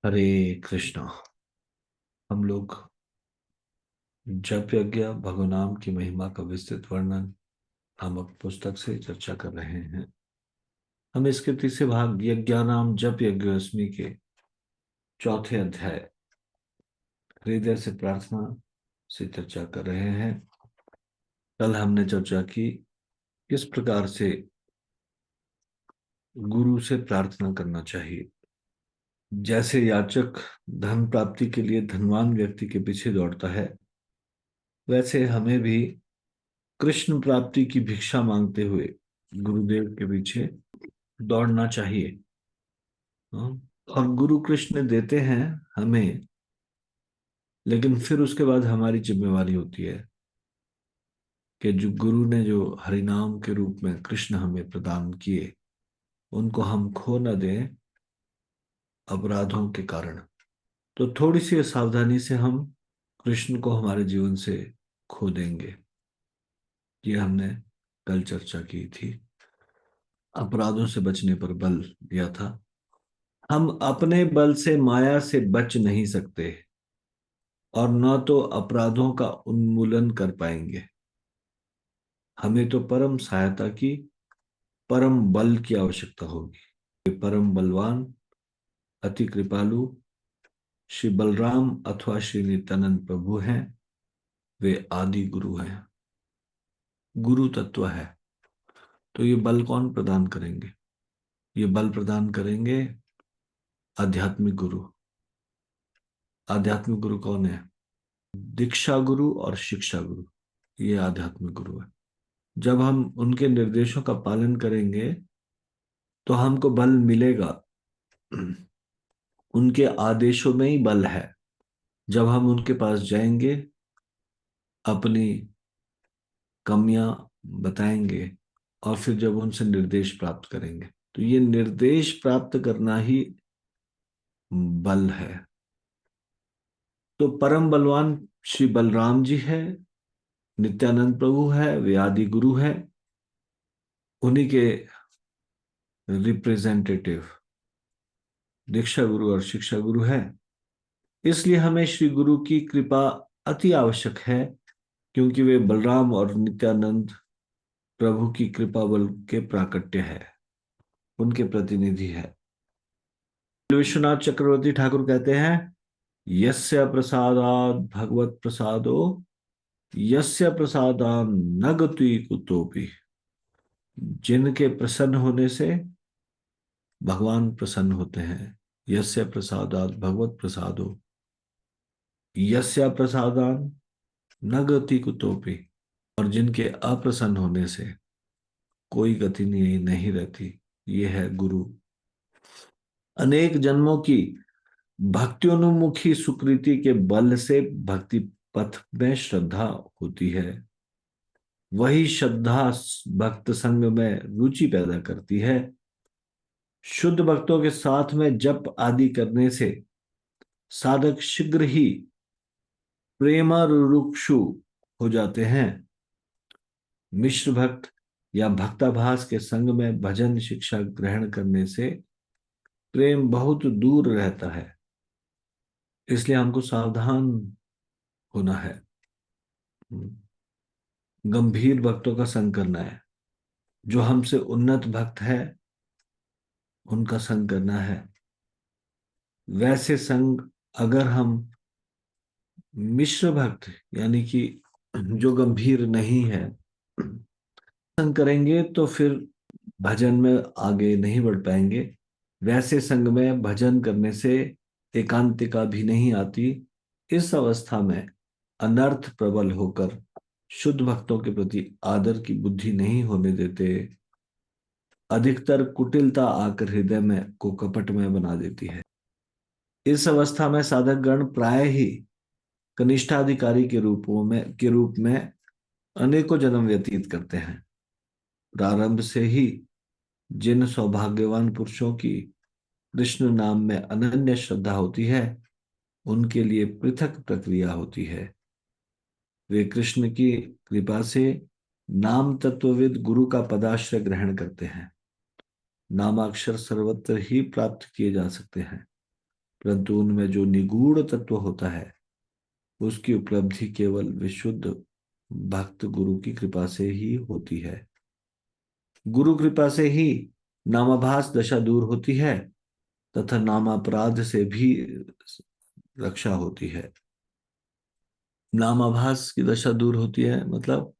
हरे कृष्णा। हम लोग जप यज्ञ भगवान की महिमा का विस्तृत वर्णन नामक पुस्तक से चर्चा कर रहे हैं। हम इसके तीसरे भाग यज्ञानाम जप यज्ञोस्मि के चौथे अध्याय हृदय से प्रार्थना से चर्चा कर रहे हैं। कल हमने चर्चा की किस प्रकार से गुरु से प्रार्थना करना चाहिए। जैसे याचक धन प्राप्ति के लिए धनवान व्यक्ति के पीछे दौड़ता है, वैसे हमें भी कृष्ण प्राप्ति की भिक्षा मांगते हुए गुरुदेव के पीछे दौड़ना चाहिए। हाँ? और गुरु कृष्ण देते हैं हमें, लेकिन फिर उसके बाद हमारी जिम्मेवारी होती है कि जो गुरु ने जो हरिनाम के रूप में कृष्ण हमें प्रदान किए, उनको हम खो न दें अपराधों के कारण। तो थोड़ी सी सावधानी से हम कृष्ण को हमारे जीवन से खो देंगे। ये हमने कल चर्चा की थी। अपराधों से बचने पर बल दिया था। हम अपने बल से माया से बच नहीं सकते और न तो अपराधों का उन्मूलन कर पाएंगे। हमें तो परम सहायता की, परम बल की आवश्यकता होगी। वे परम बलवान, अति कृपालु श्री बलराम अथवा श्री नित्यानंद प्रभु हैं। वे आदि गुरु हैं, गुरु तत्व है। तो ये बल कौन प्रदान करेंगे? ये बल प्रदान करेंगे आध्यात्मिक गुरु। आध्यात्मिक गुरु कौन है? दीक्षा गुरु और शिक्षा गुरु, ये आध्यात्मिक गुरु है। जब हम उनके निर्देशों का पालन करेंगे तो हमको बल मिलेगा। उनके आदेशों में ही बल है। जब हम उनके पास जाएंगे, अपनी कमियां बताएंगे और फिर जब उनसे निर्देश प्राप्त करेंगे, तो ये निर्देश प्राप्त करना ही बल है। तो परम बलवान श्री बलराम जी है, नित्यानंद प्रभु है, वे आदि गुरु है। उन्हीं के रिप्रेजेंटेटिव दीक्षा गुरु और शिक्षा गुरु है। इसलिए हमें श्री गुरु की कृपा अति आवश्यक है, क्योंकि वे बलराम और नित्यानंद प्रभु की कृपा बल के प्राकट्य है, उनके प्रतिनिधि है। विश्वनाथ चक्रवर्ती ठाकुर कहते हैं, यस्य प्रसादात् भगवत प्रसादो यस्य प्रसादान न गति कुतोपि। जिनके प्रसन्न होने से भगवान प्रसन्न होते हैं। यस्य प्रसादात् भगवत प्रसादो यस्य प्रसादान न गति कुतोपि। और जिनके अप्रसन्न होने से कोई गति नहीं रहती, ये है गुरु। अनेक जन्मों की भक्त्योन्मुखी सुकृति के बल से भक्ति पथ में श्रद्धा होती है। वही श्रद्धा भक्त संग में रुचि पैदा करती है। शुद्ध भक्तों के साथ में जप आदि करने से साधक शीघ्र ही प्रेमारुक्षु हो जाते हैं। मिश्र भक्त या भक्ताभास के संग में भजन शिक्षा ग्रहण करने से प्रेम बहुत दूर रहता है। इसलिए हमको सावधान होना है। गंभीर भक्तों का संग करना है। जो हमसे उन्नत भक्त है, उनका संग करना है। वैसे संग अगर हम मिश्र भक्त यानी कि जो गंभीर नहीं है संग करेंगे, तो फिर भजन में आगे नहीं बढ़ पाएंगे। वैसे संग में भजन करने से एकांतिका भी नहीं आती। इस अवस्था में अनर्थ प्रबल होकर शुद्ध भक्तों के प्रति आदर की बुद्धि नहीं होने देते। अधिकतर कुटिलता आकर हृदय में को कपटमय बना देती है। इस अवस्था में साधक गण प्राय ही कनिष्ठाधिकारी के रूप में अनेकों जन्म व्यतीत करते हैं। प्रारंभ से ही जिन सौभाग्यवान पुरुषों की कृष्ण नाम में अनन्य श्रद्धा होती है, उनके लिए पृथक प्रक्रिया होती है। वे कृष्ण की कृपा से नाम तत्वविद गुरु का पदाश्रय ग्रहण करते हैं। नामाक्षर सर्वत्र ही प्राप्त किए जा सकते हैं। परंतु उनमें जो निगूढ़ तत्व होता है उसकी उपलब्धि केवल विशुद्ध भक्त गुरु की कृपा से ही होती है। गुरु कृपा से ही नामाभास दशा दूर होती है तथा नामापराध से भी रक्षा होती है। नामाभास की दशा दूर होती है मतलब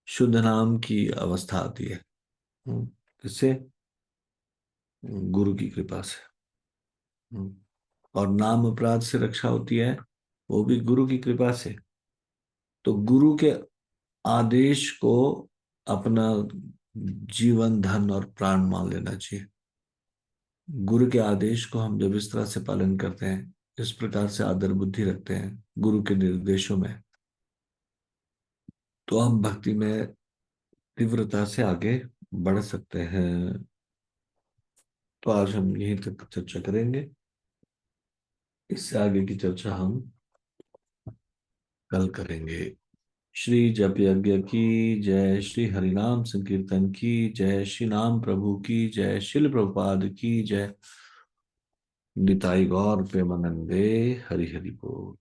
शुद्ध नाम की अवस्था आती है। किससे? गुरु की कृपा से। हम्म, और नाम अपराध से रक्षा होती है वो भी गुरु की कृपा से। तो गुरु के आदेश को अपना जीवन धन और प्राण मान लेना चाहिए। गुरु के आदेश को हम जब इस तरह से पालन करते हैं, इस प्रकार से आदर बुद्धि रखते हैं गुरु के निर्देशों में, तो हम भक्ति में तीव्रता से आगे बढ़ सकते हैं। तो आज हम यहीं तक चर्चा करेंगे। इससे आगे की चर्चा हम कल करेंगे। श्री जप यज्ञ की जय, श्री हरिनाम संकीर्तन की जय, श्री नाम प्रभु की जय, शिल प्रभुपाद की जय। निताई गौर प्रेमानंदे। हरि हरि बोल।